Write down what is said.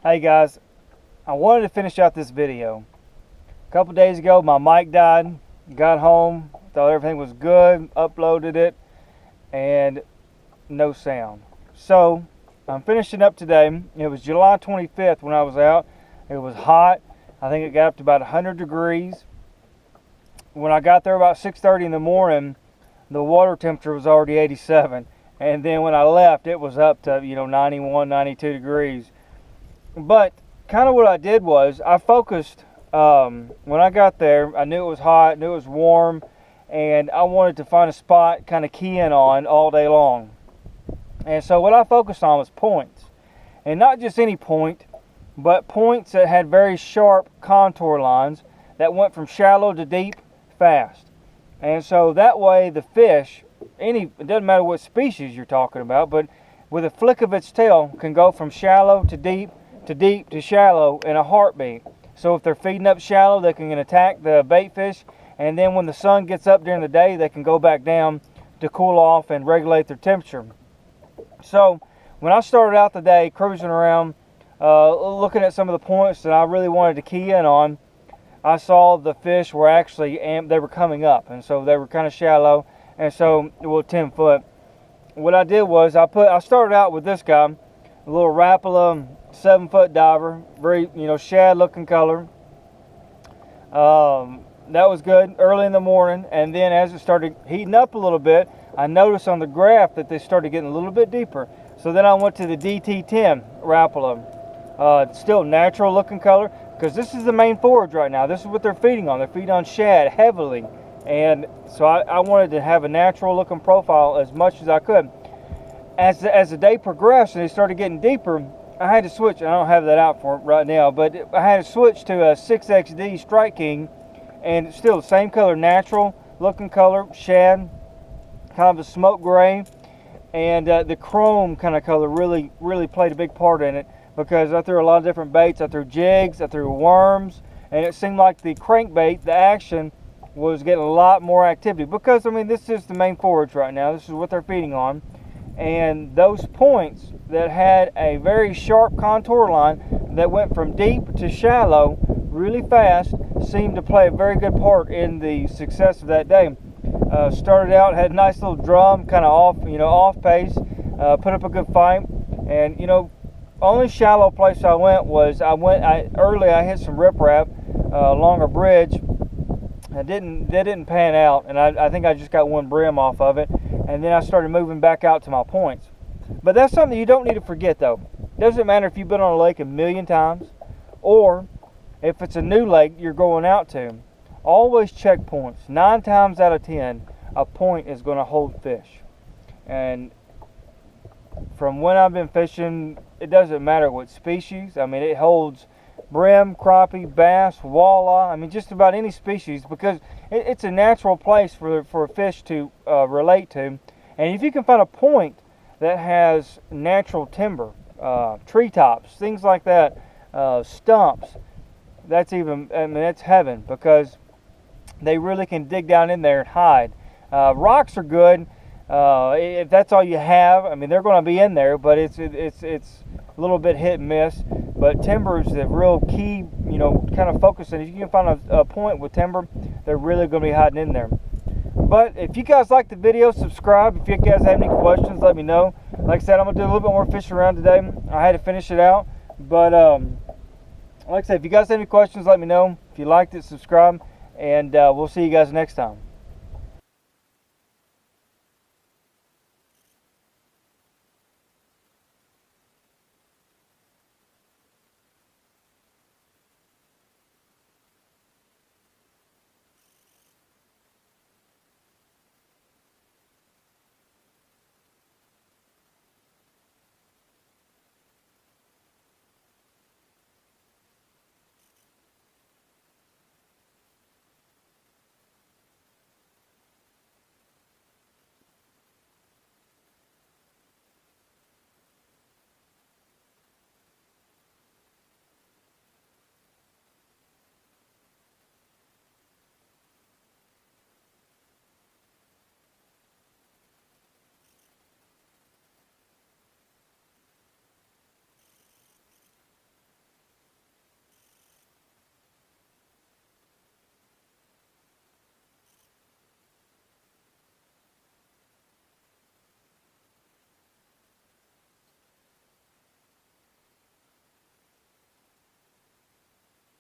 Hey guys, I wanted to finish out this video. A couple days ago my mic died, got home, thought everything was good, uploaded it, and no sound. So I'm finishing up today. It was July 25th when I was out. It was hot. I think it got up to about 100 degrees. When I got there about 6:30 in the morning, the water temperature was already 87. And then when I left, it was up to 91, 92 degrees. But kind of what I did was I focused when I got there. I knew it was hot, knew it was warm, and I wanted to find a spot kind of key in on all day long. And so what I focused on was points, and not just any point, but points that had very sharp contour lines that went from shallow to deep fast. And so that way the fish, it doesn't matter what species you're talking about, but with a flick of its tail can go from shallow to deep to shallow in a heartbeat. So if they're feeding up shallow, they can attack the bait fish, and then when the sun gets up during the day, they can go back down to cool off and regulate their temperature. So when I started out the day cruising around, looking at some of the points that I really wanted to key in on, I saw the fish were actually, they were coming up, and so they were kind of shallow, and so 10 foot. What I did was I started out with this guy, a little Rapala 7-foot diver, very shad looking color. That was good early in the morning, and then as it started heating up a little bit, I noticed on the graph that they started getting a little bit deeper. So then I went to the DT10 Rapala, still natural looking color, because this is the main forage right now. This is what they're feeding on. They're feeding on shad heavily, and so I wanted to have a natural looking profile as much as I could. As the day progressed and they started getting deeper, I had to switch. I don't have that out for right now, but I had to switch to a 6XD Strike King, and still the same color, natural looking color, shad, kind of a smoke gray, and the chrome kind of color really played a big part in it, because I threw a lot of different baits. I threw jigs, I threw worms, and it seemed like the crankbait, the action, was getting a lot more activity, because this is the main forage right now. This is what they're feeding on. And those points that had a very sharp contour line that went from deep to shallow really fast seemed to play a very good part in the success of that day. Started out, had a nice little drum, kind of off pace, put up a good fight, and only shallow place I went was early I hit some riprap along a bridge. They didn't pan out, and I think I just got one brim off of it, and then I started moving back out to my points. But that's something you don't need to forget, though. Doesn't matter if you've been on a lake a million times, or if it's a new lake you're going out to. Always check points. 9 times out of 10, a point is going to hold fish. And from when I've been fishing, it doesn't matter what species. It holds brim, crappie, bass, walleye, just about any species, because it's a natural place for a fish to relate to. And if you can find a point that has natural timber, treetops, things like that, stumps, that's heaven, because they really can dig down in there and hide. Rocks are good if that's all you have. They're going to be in there, but it's a little bit hit and miss. But timber is the real key, kind of focusing. If you can find a point with timber, they're really going to be hiding in there. But if you guys like the video, subscribe. If you guys have any questions, let me know. Like I said, I'm going to do a little bit more fishing around today. I had to finish it out. But like I said, if you guys have any questions, let me know. If you liked it, subscribe. And we'll see you guys next time.